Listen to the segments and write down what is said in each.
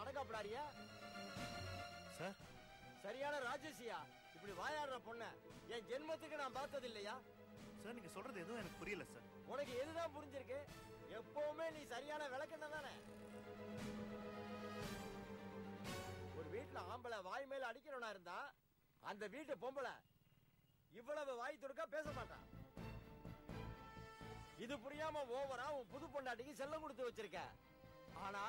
அடக்காப்படாரியா sir? சரியான ராஜேஷியா இப்படி வாயாடுற பொண்ண என் ஜென்மத்துக்கு நான் பார்த்தது இல்லையா சார்? நீங்க சொல்றது எதுவும் எனக்கு புரியல சார். உனக்கு எதுதான் புரிஞ்சிருக்கு? எப்பவுமே நீ சரியான விளக்கண்ண தானே. ஒரு வீட்டுல ஆம்பளை வாய் மேல அடிக்கிறவனா இருந்தா அந்த வீட்டு பொம்பளை இவ்வளவு வாய் துடுக்கா பேச மாட்டான். இது புரியாம ஓவரா உன் புது பொண்டாட்டிக்கு செல்லம் கொடுத்து வச்சிருக்க. ஆனா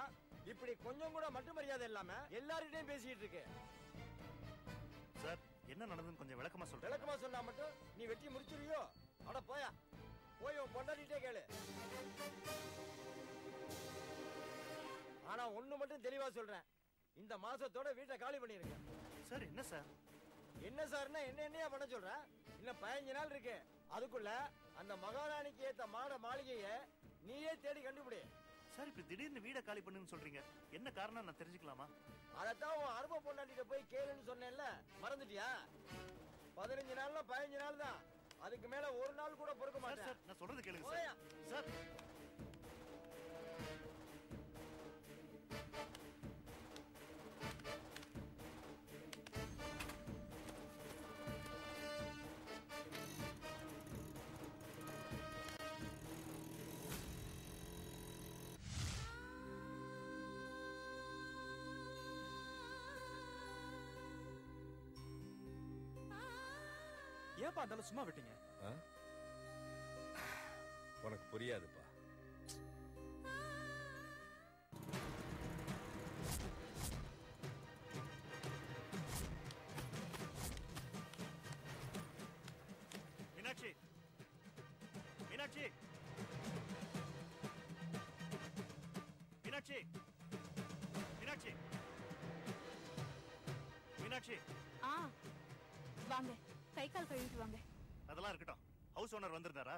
இப்படி கொஞ்சம் கூட மட்டும் மரியாதை இல்லாம எல்லார்கிட்டையும் பேசிட்டு இருக்கு. சார், என்ன நடந்ததுன்னு கொஞ்சம் விளக்கமா சொல்ற? விளக்கமா சொன்னா மட்டும் நீ வெட்டி முடிச்சிருவியோ? அட போயா, போய் உன் பொண்டாட்டிட்டே கேளு. ஆனா ஒண்ணு மட்டும் தெளிவா சொல்றேன், இந்த மாசத்தோட வீட்டை காலி பண்ணிருங்க. சார் என்ன சார்? என்ன சார்னா என்னையா பண்ண சொல்ற? இன்னும் 15 நாள் இருக்கு. அதுக்குள்ள அந்த மகாராணிக்கு ஏத்த மாளிகைய நீயே தேடி கண்டுபிடி. சார், இப்ப திடீர்னு வீட காலி பண்ணுன்னு சொல்றீங்க, என்ன காரணம் நான் தெரிஞ்சுக்கலாமா? அதத்தான் உன் அருமை பொண்டாட்டிட்ட போய் கேளுன்னு சொன்னேன்ல, மறந்துட்டியா? 15 நாள்ல 15 நாள் தான், அதுக்கு மேல ஒரு நாள் கூட பொறுக்க மாட்டேன். சார், நான் சொல்றது கேளுங்க சார். சார், ஏப்பா அந்த சும்மா விட்டீங்க? உனக்கு புரியாதுப்பா. மீனாட்சி, மீனாட்சி, மீனாட்சி, மீனாட்சி, மீனாட்சி. வாங்க, கை கால் கழுவிட்டு வாங்க. அதெல்லாம் இருக்கட்டும், ஹவுஸ் ஓனர் வந்திருந்தாரா?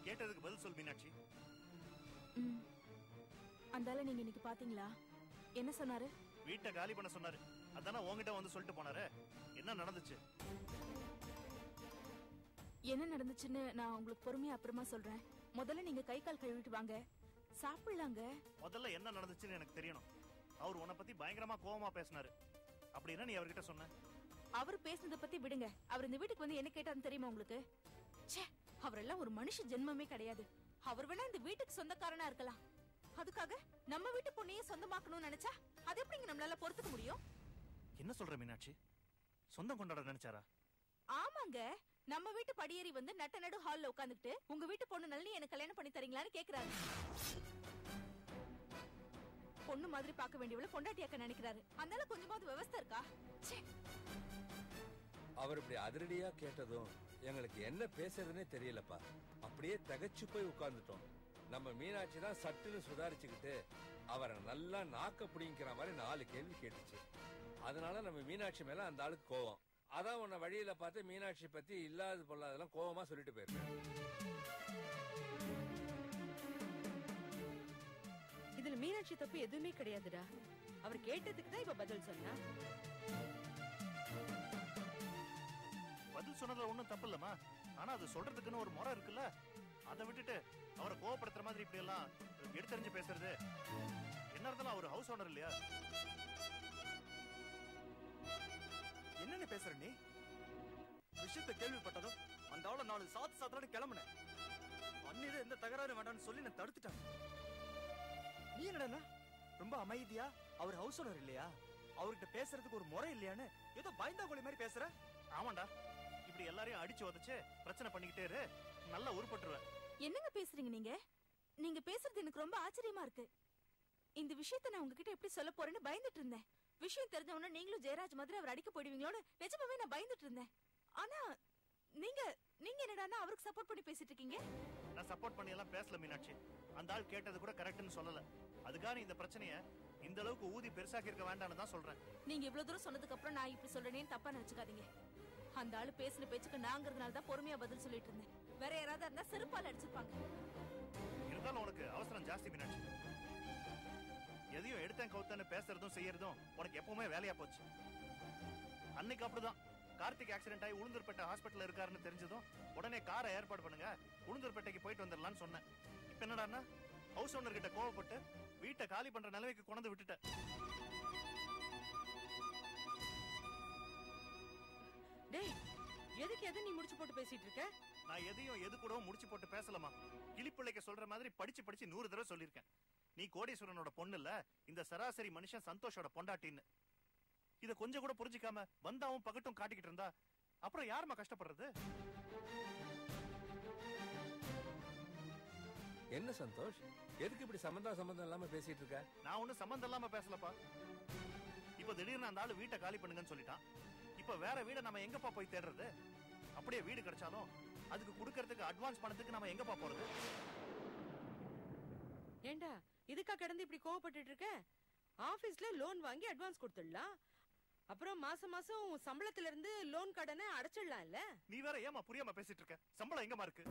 கேட்டதுக்கு பதில் சொல் மீனாட்சி. அந்தால நீங்க இன்னைக்கு பாத்தீங்களா? என்ன சொன்னாரு? வீட்டை காலி பண்ண சொன்னாரு. அதானே உங்ககிட்ட வந்து சொல்லிட்டு போனாரு. என்ன நடந்துச்சு? என்ன நடந்துச்சுன்னு நான் உங்களுக்கு பொறுமையா அப்புறமா சொல்றேன். முதல்ல நீங்க கை கால் கழுவிட்டு வாங்க, சாப்பிடலாங்க. முதல்ல என்ன நடந்துச்சுன்னு எனக்கு தெரியணும். அவர் உன்னை பத்தி பயங்கரமா கோவமா பேசினாரு. அப்படி என்ன நீ அவர்கிட்ட சொன்ன? அவர் பேசுனத பத்தி விடுங்க. அவர் இந்த வீட்டுக்கு வந்து என்ன கேட்டாருன்னு தெரியுமா உங்களுக்கு? அவரெல்லாம் ஒரு மனுஷ ஜென்மமே கிடையாது. அவர் வேணா இந்த வீட்டுக்கு சொந்தக்காரனா இருக்கலாம், அதுக்காக நம்ம வீட்டு பொண்ணையே சொந்தமாக்கணும்னு நினைச்சா அது எப்படிங்க நம்மளால பொறுத்துக்க முடியும்? என்ன சொல்ற மீனாட்சி? சொந்தம் கொண்டாட நினைச்சாரா? ஆமாங்க, நம்ம வீட்டு படியேறி வந்து நட்ட நடு ஹால்ல உட்காந்துட்டு உங்க வீட்டு பொண்ணு நளினி எனக்கு கல்யாணம் பண்ணி தரீங்களான்னு கேக்குறாரு. பொண்ணு மாதிரி பார்க்க வேண்டியவள பொண்டாட்டியாக்க நினைக்கிறாரு. அதனால கொஞ்சமாவது விவஸ்தை இருக்கா? அவர் இப்படி அதிரடியா கேட்டதும் எங்களுக்கு என்ன பேசுறதுன்னே தெரியலப்பா. அப்படியே தகச்சு போய் உட்கார்ந்துட்டோம். நம்ம மீனாட்சி தான் சட்டுன்னு சுதாரிச்சுக்கிட்டு அவரை நல்லா நாக்க பிடிங்கிற மாதிரி 4 கேள்வி கேட்டுச்சு. அதனால நம்ம மீனாட்சி மேல அந்த ஆளுக்கு கோவம். அதான் உன்னை வழியில பார்த்து மீனாட்சி பத்தி இல்லாத பொல்லாதெல்லாம் கோவமா சொல்லிட்டு போயிருக்கேன். இதுல மீனாட்சி தப்பு எதுவுமே கிடையாதுடா. அவர் கேட்டதுக்கு தான் இப்ப பதில் சொன்னா. பதில் சொன்னதுல ஒண்ணும் தப்பு இல்லமா. ஆனா அது சொல்றதுக்குன்னு ஒரு முறை இருக்குல்ல. அதை விட்டுட்டு அவரை கோவப்படுத்துற மாதிரி இப்படி எல்லாம் எடுத்தறிஞ்சு பேசுறது என்ன இருந்தாலும் அவர் ஹவுஸ் ஓனர் இல்லையா? என்னன்னு பேசுற நீ? விஷயத்தை கேள்விப்பட்டதும் அந்த ஆளை 4 சாத்து கிளம்புனேன். அன்னில எந்த தகராறு வேண்டாம்னு சொல்லி நான் தடுத்துட்டேன். நீ என்னடா ரொம்ப அமைதியா அவர் ஹவுஸ் ஓனர் இல்லையா, அவர்கிட்ட பேசுறதுக்கு ஒரு முறை இல்லையான்னு ஏதோ பயந்தா கோழி மாதிரி பேசுற? ஆமாண்டா, இப்படி எல்லாரையும் அடிச்சு உதச்சு பிரச்சனை பண்ணிக்கிட்டே இரு, நல்லா உருப்பட்டுருவேன். என்னங்க பேசுறீங்க நீங்க? நீங்க பேசுறது எனக்கு ரொம்ப ஆச்சரியமா இருக்கு. இந்த விஷயத்தை நான் உங்ககிட்ட எப்படி சொல்ல போறேன்னு பயந்துட்டு இருந்தேன். விஷயம் தெரிஞ்சவன நீங்களும் ஜெயராஜ் மாதிரி அவர் அடிக்க போடுவீங்களோன்னு நிஜமாவே நான் பயந்துட்டு இருந்தேன். ஆனா நீங்க நீங்க என்னடான்னா அவருக்கு சப்போர்ட் பண்ணி பேசிட்டு இருக்கீங்க. நான் சப்போர்ட் பண்ணி எல்லாம் பேசல மீனாட்சி. அந்த ஆள் கேட்டது கூட கரெக்ட்னு சொல்லல. அதுக்காக இந்த பிரச்சனைய இந்த அளவுக்கு ஊதி பெருசாக்கி இருக்க வேண்டாம்னு தான் சொல்றேன். நீங்க இவ்வளவு தூரம் சொன்னதுக்கு அப்புறம் நான் இப்படி சொல்றேன்னு தப்பா நினைச்சுக்காதீங்க. அந்த ஆளு பேசின பேச்சுக்கு நாங்கிறதுனால தான் பொறுமையா பதில் சொல்லிட்டு இருந்தேன். வேற யாராவது இருந்தா செருப்பால் அடிச்சிருப்பாங்க. இருந்தாலும் உனக்கு அவசரம் ஜாஸ்தி மீனாட்சி. எதையும் எடுத்து ஏத்தன் கவுத்தன்னு பேசுறதும் செய்யறதும் உனக்கு எப்பவுமே வேலையா போச்சு. அன்னைக்கு அப்படிதான் கார்த்திக் ஆக்சிடென்ட் ஆகி உளுந்தூர்பேட்டை ஹாஸ்பிட்டல் இருக்காருன்னு தெரிஞ்சதும் உடனே காரை ஏற்பாடு பண்ணுங்க, உளுந்தூர்பேட்டைக்கு போயிட்டு வந்துடலாம்னு சொன்னேன். இப்ப என்னடான்னா ஹவுஸ் ஓனர் கிட்ட கோவப்பட்டு வீட்டை காலி பண்ற நிலைமைக்கு கொண்டு விட்டுட்டேன். டேய், எதுக்கு எதை நீ முடிச்சு போட்டு பேசிட்டு இருக்க? நான் எதையும் எது கூட முடிச்சு போட்டு பேசலாமா? கிளிப்பிள்ளைக்கு சொல்ற மாதிரி படிச்சு 100 தடவை சொல்லியிருக்கேன். நீ கோடீஸ்வரனோட பொண்ணு இல்ல, இந்த சராசரி மனுஷன் சந்தோஷோட பொண்டாட்டின்னு. இத கொஞ்சம் கூட புரிஞ்சுக்காம வந்தாவும் பகட்டும் காட்டிக்கிட்டு இருந்தா அப்புறம் யாருமா கஷ்டப்படுறது? என்ன சந்தோஷ், எதுக்கு இப்படி சம்பந்தம் இல்லாம பேசிட்டு இருக்க? நான் ஒண்ணும் சம்பந்தம் இல்லாம பேசலப்பா. இப்ப திடீர்னு அந்த ஆளு வீட்டை காலி பண்ணுங்கன்னு சொல்லிட்டான். இப்ப வேற வீட நம்ம எங்கப்பா போய் தேடுறது? அப்படியே வீடு கிடைச்சாலும் அதுக்கு கொடுக்கறதுக்கு அட்வான்ஸ் பணத்துக்கு நம்ம எங்கப்பா போறது? ஏண்டா இதுக்கா கிடந்து இப்படி கோவப்பட்டுட்டு இருக்க? ஆபீஸ்ல லோன் வாங்கி அட்வான்ஸ் கொடுத்துடலாம். அப்புறம் மாசம் மாசம் சம்பளத்துல இருந்து லோன் கடனை அடைச்சிடலாம் இல்ல? நீ வேற ஏமா புரியாம பேசிட்டு இருக்க? சம்பளம் எங்கமா இருக்கு?